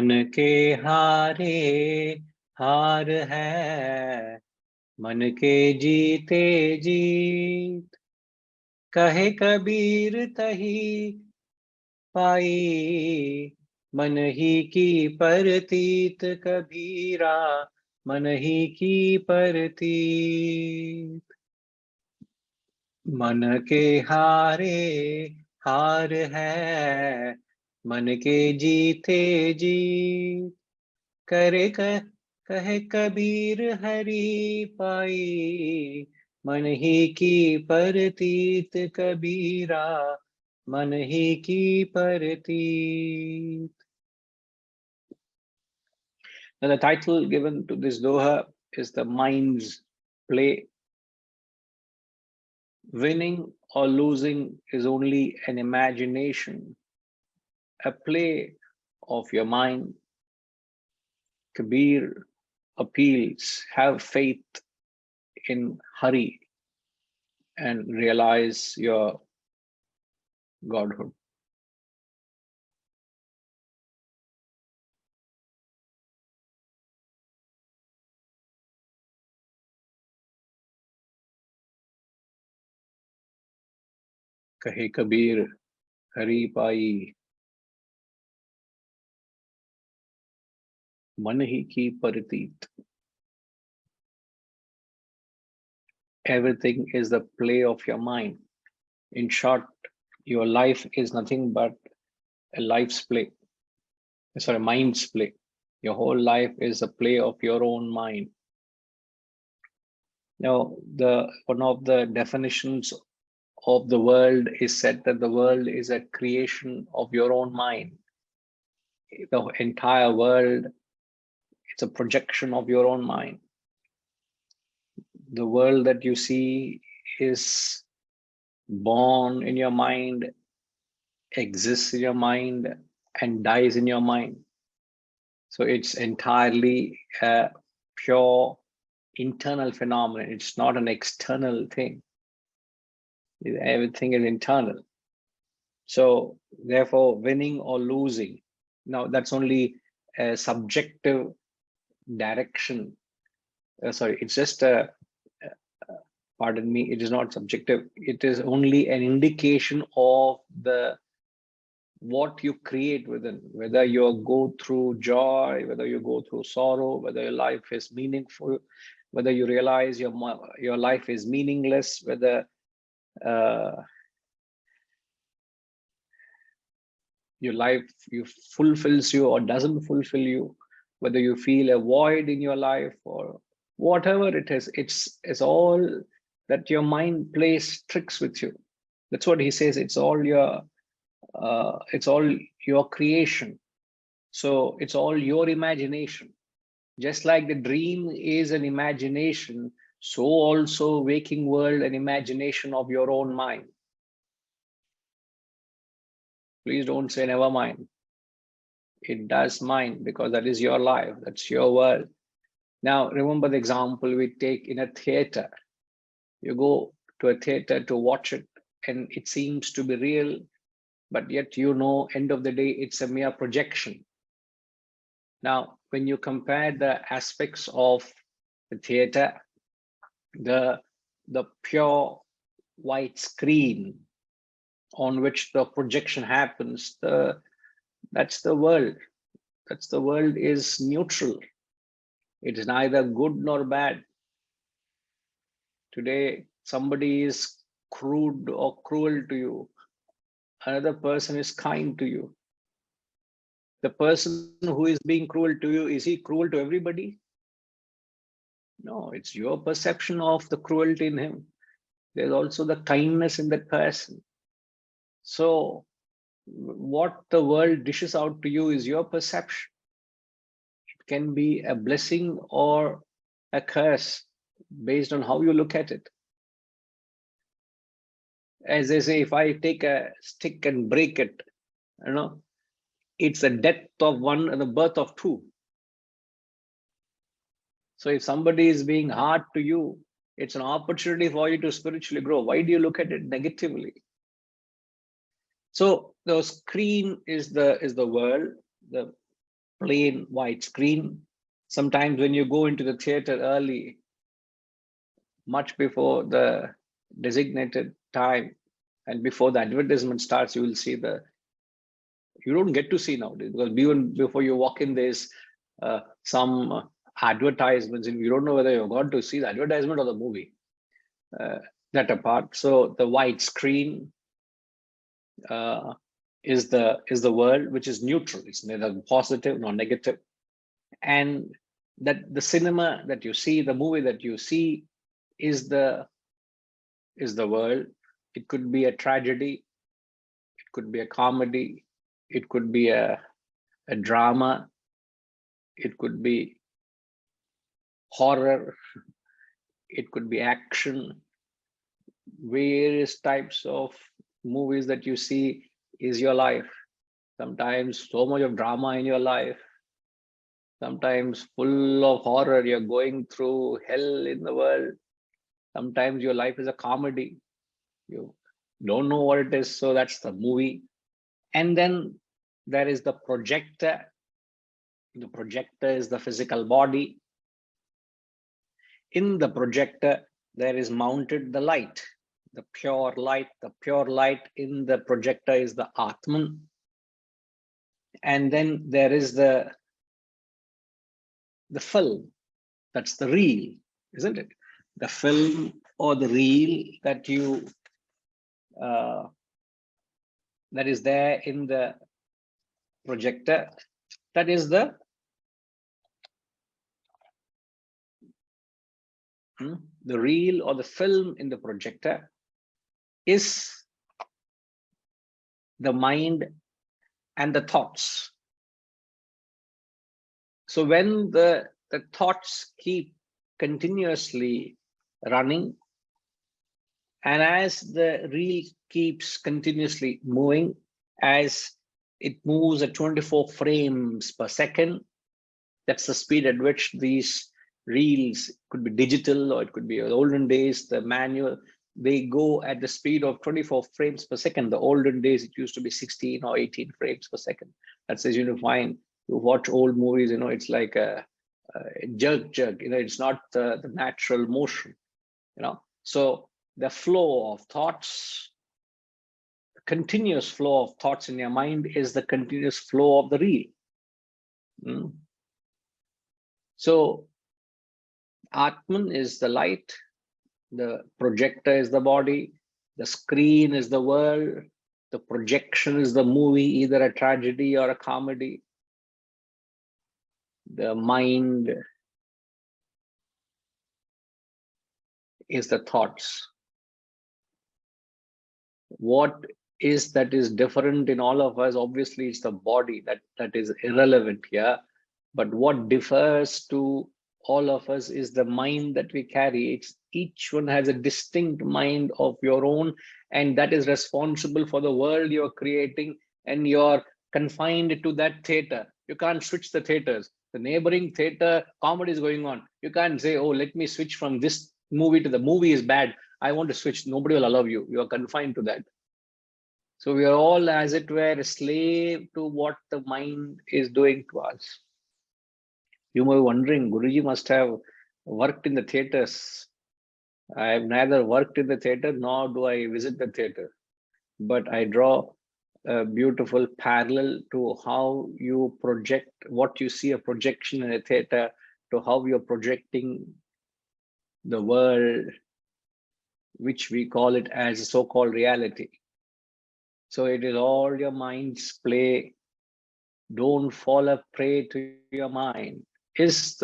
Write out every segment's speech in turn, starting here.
मन के हारे हार है, मन के जीते जीत। कहे कबीर तही पाई, मन ही की परतीत कबीरा, मन ही की परतीत। मन के हारे हार है, मन के जीते जीत। कहे कबीर हरि पाई, मन ही की परतीत कबीरा, मन ही की परतीत. Now the title given to this doha is the mind's play. Winning or losing is only an imagination, a play of your mind. Kabir appeals, have faith in Hari and realize your godhood. Kahe Kabir, Hari pai, man hi ki pariteet. Everything is the play of your mind. In short, your life is nothing but a life's play. Sorry, mind's play. Your whole life is a play of your own mind. Now, one of the definitions of the world is said that the world is a creation of your own mind. The entire world, it's a projection of your own mind. The world that you see is born in your mind, exists in your mind, and dies in your mind. So it's entirely a pure internal phenomenon. It's not an external thing. Everything is internal. So therefore, winning or losing, now that's only a subjective direction. Sorry, it's just pardon me, it is not subjective. It is only an indication of what you create within, whether you go through joy, whether you go through sorrow, whether your life is meaningful, whether you realize your life is meaningless, whether your life fulfills you or doesn't fulfill you, whether you feel a void in your life or whatever it is, it's all that your mind plays tricks with you. That's what he says. It's all your creation. So it's all your imagination. Just like the dream is an imagination, so also waking world an imagination of your own mind. Please don't say never mind. It does mind, because that is your life, that's your world. Now remember the example we take in a theater. You go to a theater to watch it and it seems to be real, but yet end of the day it's a mere projection. Now when you compare the aspects of the theater, the pure white screen on which the projection happens, that's the world. That's the world is neutral. It is neither good nor bad. Today, somebody is crude or cruel to you. Another person is kind to you. The person who is being cruel to you, is he cruel to everybody? No, it's your perception of the cruelty in him. There's also the kindness in that person. So what the world dishes out to you is your perception. It can be a blessing or a curse based on how you look at it. As they say, if I take a stick and break it, it's the death of one and the birth of two. So if somebody is being hard to you, it's an opportunity for you to spiritually grow. Why do you look at it negatively? So the screen is the world, the plain white screen. Sometimes when you go into the theater early, much before the designated time and before the advertisement starts, you will see you don't get to see nowadays, because even before you walk in, there's some advertisements, and you don't know whether you're going to see the advertisement or the movie. That apart, so the white screen is the world, which is neutral. It's neither positive nor negative, and that the cinema that you see, the movie that you see, is the world. It could be a tragedy, it could be a comedy, it could be a drama, it could be horror, it could be action. Various types of movies that you see is your life. Sometimes so much of drama in your life, sometimes full of horror, you're going through hell in the world. Sometimes your life is a comedy, you don't know what it is, so that's the movie. And then there is the projector. The projector is the physical body. In the projector, there is mounted the light, the pure light. The pure light in the projector is the Atman. And then there is the film, that's the reel, isn't it? The film or the reel that you that is there in the projector, that is the reel or the film in the projector is the mind and the thoughts. So when the thoughts keep continuously running, and as the reel keeps continuously moving, as it moves at 24 frames per second, that's the speed at which these reels, could be digital or it could be the olden days, the manual, they go at the speed of 24 frames per second. The olden days, it used to be 16 or 18 frames per second. That's as you find, you watch old movies, it's like a jerk, it's not the natural motion, So the flow of thoughts, the continuous flow of thoughts in your mind is the continuous flow of the reel. So Atman is the light, the projector is the body, the screen is the world, the projection is the movie, either a tragedy or a comedy. The mind is the thoughts. What is that is different in all of us? Obviously, it's the body that is irrelevant here. But what differs to all of us is the mind that we carry. Each one has a distinct mind of your own, and that is responsible for the world you're creating, and you're confined to that theater. You can't switch the theaters. The neighboring theater comedy is going on. You can't say, oh, let me switch from this movie to the movie is bad, I want to switch. Nobody will allow you. You are confined to that. So we are all, as it were, a slave to what the mind is doing to us. You may be wondering, Guruji must have worked in the theaters. I have neither worked in the theater nor do I visit the theater. But I draw a beautiful parallel to how you project, what you see a projection in a theater, to how you're projecting the world, which we call it as a so-called reality. So it is all your mind's play. Don't fall a prey to your mind. Is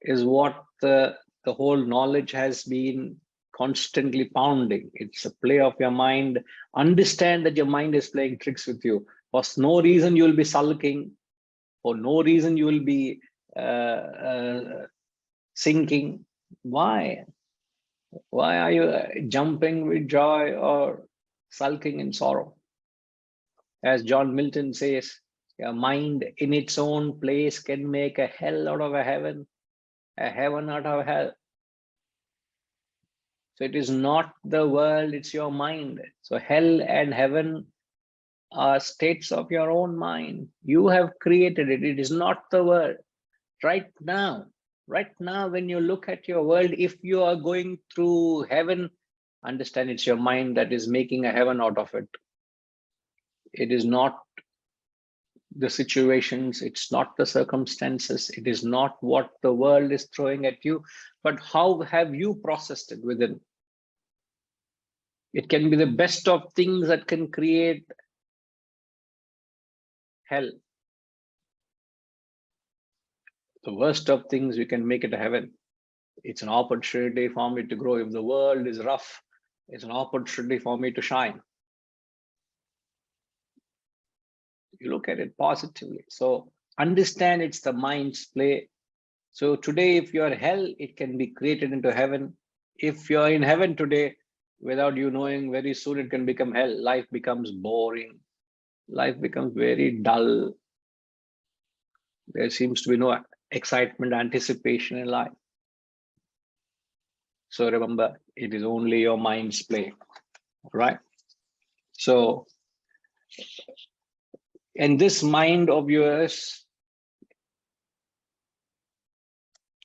what the whole knowledge has been constantly pounding. It's a play of your mind. Understand that your mind is playing tricks with you. For no reason you will be sulking. For no reason you will be sinking. Why? Why are you jumping with joy or sulking in sorrow? As John Milton says, your mind in its own place can make a hell out of a heaven out of hell. So it is not the world, it's your mind. So hell and heaven are states of your own mind. You have created it. It is not the world. Right now, when you look at your world, if you are going through heaven, understand it's your mind that is making a heaven out of it. It is not the situations, it's not the circumstances, it is not what the world is throwing at you, but how have you processed it within. It can be the best of things that can create hell. The worst of things, we can make it a heaven. It's an opportunity for me to grow. If the world is rough, it's an opportunity for me to shine. You look at it positively. So understand it's the mind's play. So today, if you're hell, it can be created into heaven. If you're in heaven today, without you knowing, very soon it can become hell. Life becomes boring. Life becomes very dull. There seems to be no excitement, anticipation in life. So remember, it is only your mind's play, right? So, and this mind of yours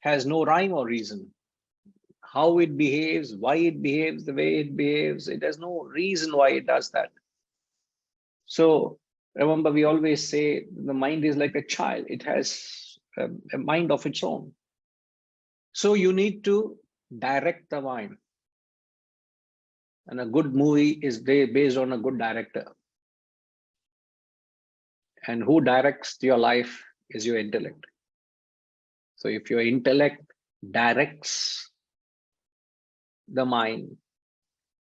has no rhyme or reason. How it behaves, why it behaves the way it behaves, it has no reason why it does that. So remember, we always say the mind is like a child. It has a mind of its own. So you need to direct the mind. And a good movie is based on a good director. And who directs your life is your intellect. So if your intellect directs the mind,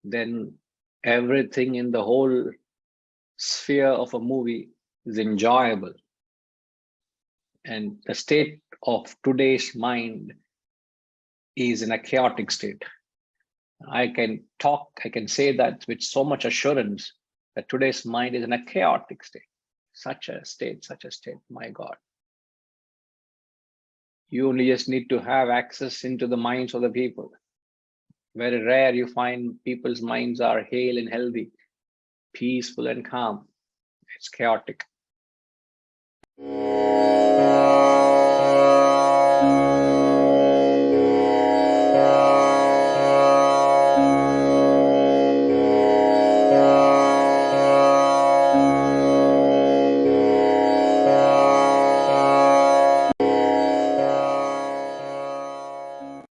then everything in the whole sphere of a movie is enjoyable. And the state of today's mind is in a chaotic state. I can say that with so much assurance that today's mind is in a chaotic state. Such a state, my God. You only just need to have access into the minds of the people. Very rare you find people's minds are hale and healthy, peaceful and calm. It's chaotic.